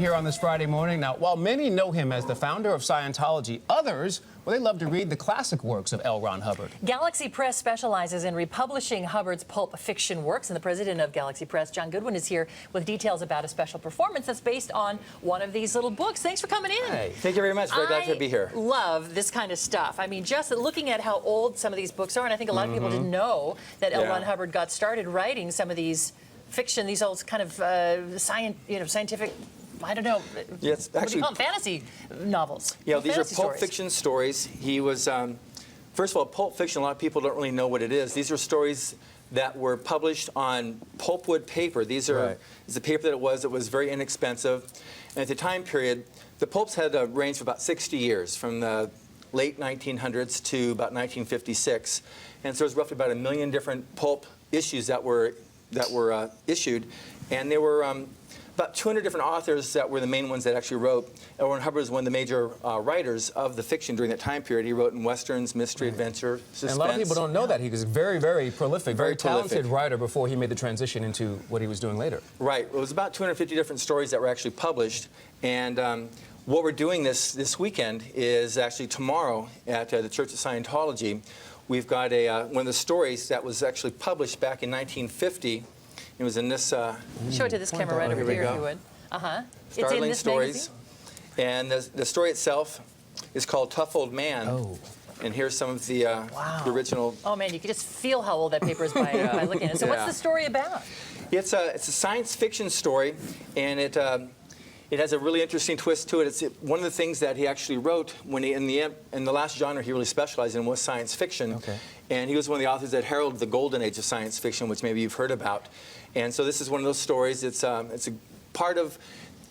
Here on this Friday morning. Now, while many know him as the founder of Scientology, others, well, they love to read the classic works of L. Ron Hubbard. Galaxy Press specializes in republishing Hubbard's pulp fiction works, and the president of Galaxy Press, John Goodwin, is here with details about a special performance that's based on one of these little books. Thanks for coming in. Hey, thank you very much. Very glad to be here. I love this kind of stuff. I mean, just looking at how old some of these books are, and I think a lot of people didn't know that L. Ron Hubbard got started writing some of these fiction, these old kind of scientific. I don't know. Yes, actually, fantasy novels. Yeah, these are pulp stories. fiction stories. He was, first of all, pulp fiction. A lot of people don't really know what it is. These are stories that were published on pulpwood paper. These are is the paper that it was very inexpensive, and at the time period, the pulps had a range of about 60 years, from the late 1900s to about 1956, and so there's roughly about 1 million different pulp issues that were issued, and there were about 200 different authors that were the main ones that actually wrote. L. Ron Hubbard was one of the major writers of the fiction during that time period. He wrote in westerns, mystery, adventure, suspense. And a lot of people don't know that. He was a very, very prolific, very talented writer before he made the transition into what he was doing later. Right. It was about 250 different stories that were actually published. And what we're doing this weekend is actually tomorrow at the Church of Scientology. We've got one of the stories that was actually published back in 1950. It was in this. Show it to this camera right over here, if you would. Startling Stories. And the story itself is called Tough Old Man. Oh. And here's some of the original. Oh, man, you can just feel how old that paper is by looking at it. So what's the story about? It's a science fiction story, and it has a really interesting twist to it. It's one of the things that he actually wrote when he, in the last genre he really specialized in was science fiction. Okay. And he was one of the authors that heralded the golden age of science fiction, which maybe you've heard about. And so this is one of those stories. It's a part of,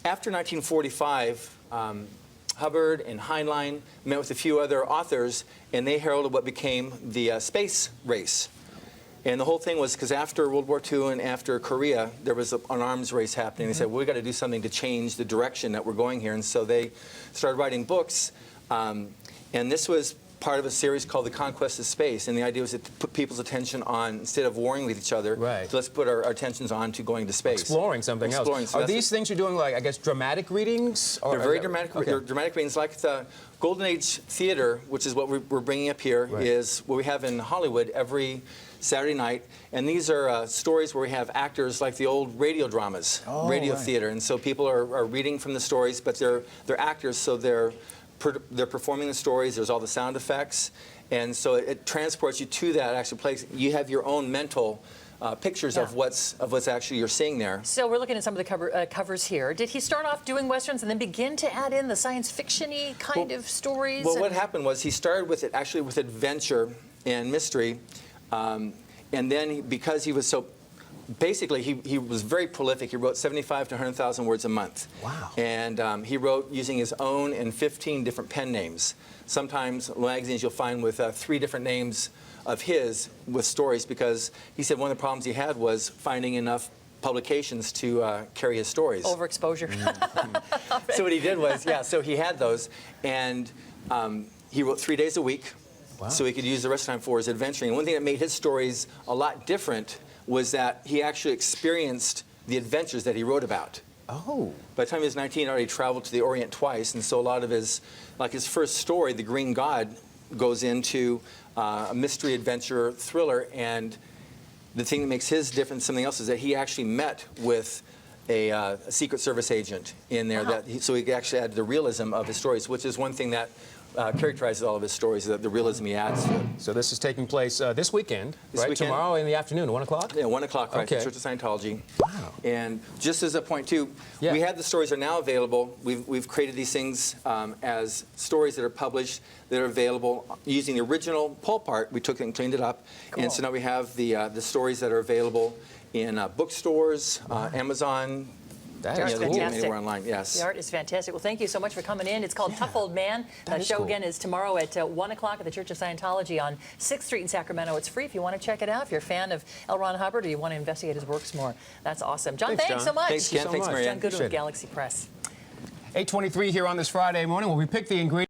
after 1945, Hubbard and Heinlein met with a few other authors, and they heralded what became the space race. And the whole thing was because after World War II and after Korea, there was an arms race happening. They said, well, we've got to do something to change the direction that we're going here. And so they started writing books. And this was part of a series called The Conquest of Space. And the idea was to put people's attention on, instead of warring with each other, so let's put our attentions on to going to space. Exploring something else. So are these things you're doing, like, I guess, dramatic readings? Or they're very dramatic. They're dramatic readings, like the Golden Age Theater, which is what we're bringing up here, is what we have in Hollywood every Saturday night, and these are stories where we have actors like the old radio dramas, radio theater, and so people are reading from the stories, but they're actors, so they're performing the stories. There's all the sound effects, and so it transports you to that actual place. You have your own mental pictures of what's actually you're seeing there. So we're looking at some of the covers here. Did he start off doing westerns and then begin to add in the science fiction-y kind of stories? Well, what happened was he started with it actually with adventure and mystery. And then because he was so, basically he was very prolific. He wrote 75 to 100,000 words a month. Wow. And he wrote using his own and 15 different pen names. Sometimes magazines you'll find with 3 different names of his with stories, because he said one of the problems he had was finding enough publications to carry his stories. Overexposure. So what he did was, so he had those, and he wrote 3 days a week. Wow. So he could use the rest of the time for his adventuring. And one thing that made his stories a lot different was that he actually experienced the adventures that he wrote about. Oh. By the time he was 19, he already traveled to the Orient twice, and so a lot of his, like his first story, The Green God, goes into a mystery adventure thriller, and the thing that makes his different than something else is that he actually met with a Secret Service agent in there, so he actually added the realism of his stories, which is one thing that characterizes all of his stories, the realism he adds to it. So this is taking place this weekend, tomorrow in the afternoon, 1 o'clock? Yeah, 1 o'clock, right, Church of Scientology. Wow. And just as a point, too, we have the stories are now available. We've created these things as stories that are published, that are available using the original pulp art. We took it and cleaned it up. Cool. And so now we have the stories that are available in bookstores, Amazon. That's fantastic. Anywhere online, yes. The art is fantastic. Well, thank you so much for coming in. It's called Tough Old Man. The show again is tomorrow at 1 o'clock at the Church of Scientology on 6th Street in Sacramento. It's free if you want to check it out. If you're a fan of L. Ron Hubbard or you want to investigate his works more, that's awesome. John, thanks so much. Thanks, Ken. Thanks, Marianne. John Goodwin with Galaxy Press. 8:23 here on this Friday morning, where we pick the ingredients.